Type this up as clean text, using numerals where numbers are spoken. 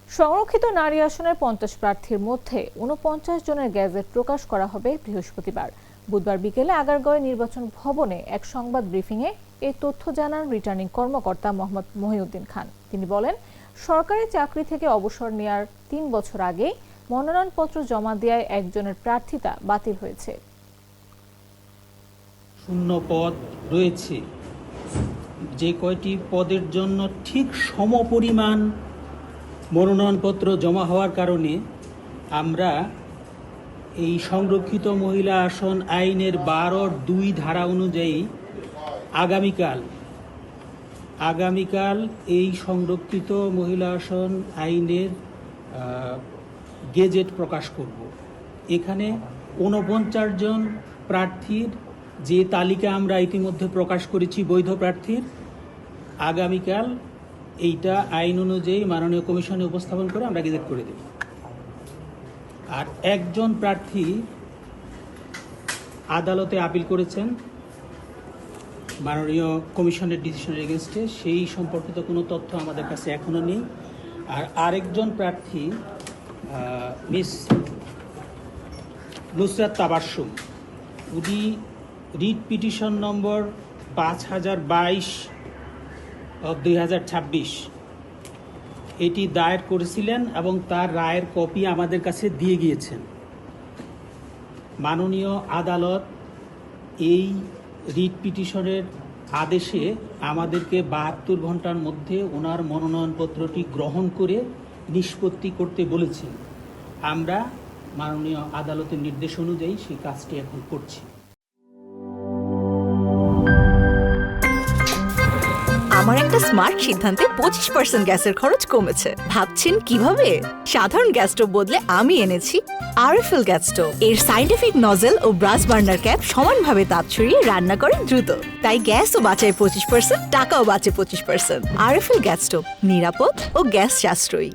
সংরক্ষিত নারী আসনের 50 প্রার্থীর মধ্যে 49 জনের গেজেট প্রকাশ করা হবে বৃহস্পতিবার। বুধবার বিকেলে আগারগাঁও নির্বাচন ভবনে এক সংবাদ ব্রিফিংয়ে এই তথ্য জানান রিটার্নিং কর্মকর্তা মোহাম্মদ মহিউদ্দিন খান। তিনি বলেন, সরকারি চাকরি থেকে অবসর নেয়ার 3 বছর আগেই মনোনয়নপত্র জমা দেওয়ায় একজনের প্রার্থিতা বাতিল হয়েছে। শূন্য পদ রয়েছে, যে কয়টি পদের জন্য ঠিক সমপরিমাণ মনোনয়নপত্র জমা হওয়ার কারণে আমরা এই সংরক্ষিত মহিলা আসন আইনের 12(2) ধারা অনুযায়ী আগামীকাল এই সংরক্ষিত মহিলা আসন আইনের গেজেট প্রকাশ করব। এখানে 49 জন প্রার্থীর যে তালিকা আমরা ইতিমধ্যে প্রকাশ করেছি বৈধ প্রার্থীর, আগামীকাল এইটা আইন অনুযায়ী মাননীয় কমিশনে উপস্থাপন করে আমরা গেজেট করে দেব। আর একজন প্রার্থী আদালতে আপিল করেছেন মাননীয় কমিশনের ডিসিশনের এগেনস্টে, সেই সম্পর্কিত কোনো তথ্য আমাদের কাছে এখনো নেই। আর আরেকজন প্রার্থী মিস নুসরাত তাবাসসুম, উনি রিট পিটিশন নম্বর 5022/2026 এটি দায়ের করেছিলেন এবং তার রায়ের কপি আমাদের কাছে দিয়ে গিয়েছেন। মাননীয় আদালত এই রিট পিটিশনের আদেশে আমাদেরকে 72 ঘন্টার মধ্যে ওনার মনোনয়নপত্রটি গ্রহণ করে নিষ্পত্তি করতে বলেছেন। আমরা মাননীয় আদালতের নির্দেশ অনুযায়ী সেই কাজটি এখন করছি। আমার একটা স্মার্ট সিদ্ধান্তে 25% গ্যাসের খরচ কমেছে। ভাবছেন কিভাবে? সাধারণ গ্যাস স্টোভ বদলে আমি এনেছি আরএফএল গ্যাস স্টোভ। এর সাইন্টিফিক নজল ও ব্রাস বার্নার ক্যাপ সমানভাবে তাপ ছড়িয়ে রান্না করে দ্রুত। তাই গ্যাসও বাঁচায় 25%, টাকাও বাঁচে 25%। আরএফএল গ্যাস স্টোভ নিরাপদ ও গ্যাস সাশ্রয়ী।